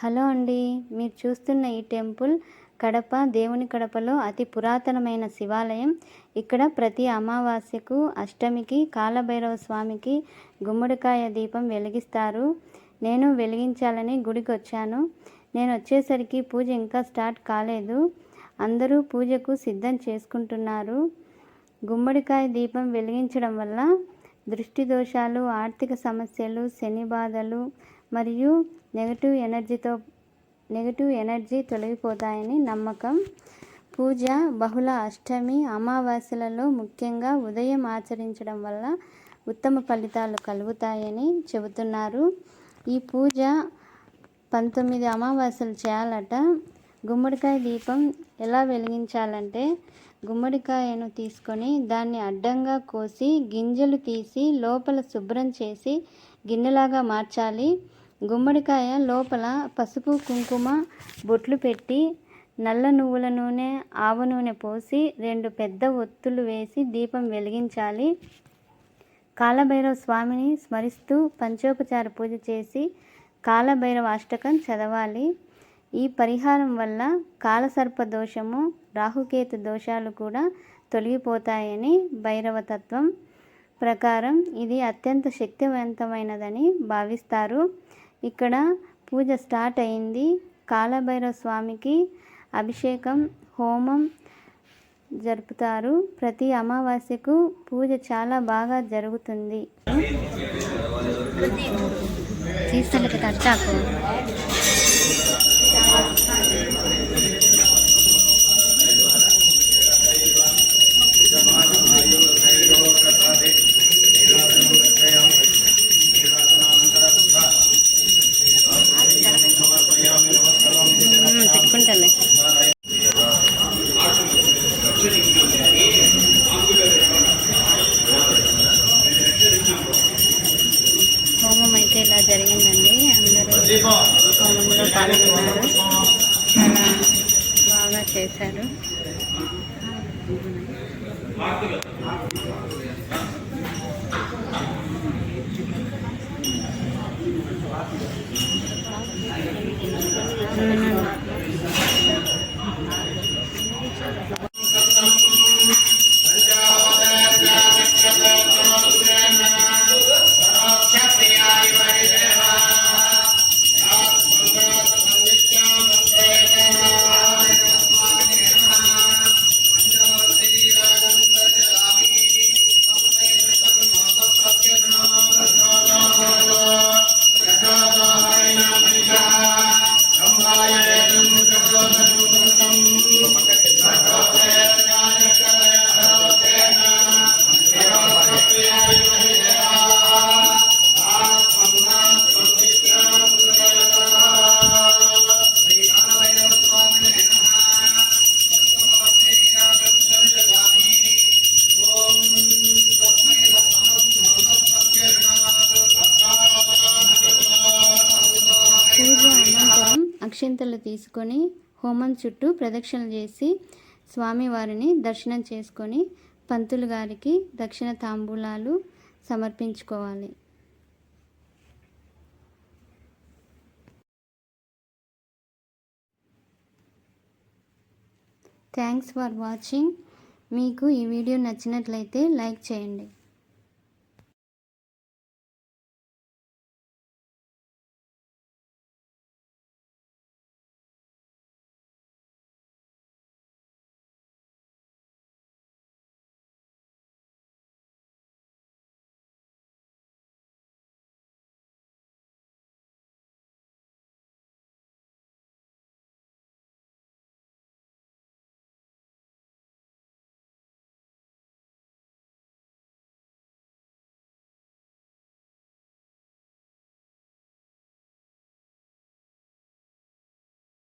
Hello అండి, మీరు చూస్తున్న ఈ టెంపుల్ కడప దేవుని కడపలో అతి పురాతనమైన శివాలయం. ఇక్కడ ప్రతి అమావాస్యకు అష్టమికి కాలభైరవ స్వామికి గుమ్మడికాయ దీపం వెలిగిస్తారు. నేను వెలిగించాలని గుడికి వచ్చాను. నేను వచ్చేసరికి పూజ ఇంకా స్టార్ట్ కాలేదు. అందరూ పూజకు సిద్ధం చేసుకుంటున్నారు. గుమ్మడికాయ దీపం వెలిగించడం వల్ల దృష్టి దోషాలు, ఆర్థిక సమస్యలు, శని బాధలు మరియు నెగటివ్ ఎనర్జీ తొలగిపోతాయని నమ్మకం. పూజ బహుళ అష్టమి అమావాస్యలలో ముఖ్యంగా ఉదయం ఆచరించడం వల్ల ఉత్తమ ఫలితాలు కలుగుతాయని చెబుతున్నారు. ఈ పూజ 19 అమావాస్యలు చేయాలట. గుమ్మడికాయ దీపం ఎలా వెలిగించాలంటే, గుమ్మడికాయను తీసుకొని దాన్ని అడ్డంగా కోసి గింజలు తీసి లోపల శుభ్రం చేసి గిన్నెలాగా మార్చాలి. గుమ్మడికాయ లోపల పసుపు కుంకుమ బొట్లు పెట్టి నల్ల నువ్వుల నూనె, ఆవ నూనె పోసి 2 పెద్ద ఒత్తులు వేసి దీపం వెలిగించాలి. కాలభైరవ స్వామిని స్మరిస్తూ పంచోపచార పూజ చేసి కాలభైరవ అష్టకం చదవాలి. ఈ పరిహారం వల్ల కాలసర్ప దోషము, రాహుకేతు దోషాలు కూడా తొలగిపోతాయని భైరవతత్వం ప్రకారం ఇది అత్యంత శక్తివంతమైనదని భావిస్తారు. ఇక్కడ పూజ స్టార్ట్ అయింది. కాలభైరవ స్వామికి అభిషేకం, హోమం జరుపుతారు. ప్రతి అమావాస్యకు పూజ చాలా బాగా జరుగుతుంది. పెట్టుకుంటాలే. హోమం అయితే ఇలా జరిగిందండి. అందరూ హోమంలో పాల్గొన్నారు. చాలా బాగా చేశారు. పూజ అనంతరం అక్షింతలు తీసుకొని హోమం చుట్టూ ప్రదక్షిణ చేసి స్వామివారిని దర్శనం చేసుకొని పంతులు గారికి దక్షిణ తాంబూలాలు సమర్పించుకోవాలి. Thanks for watching. మీకు ఈ వీడియో నచ్చినట్లయితే లైక్ చేయండి.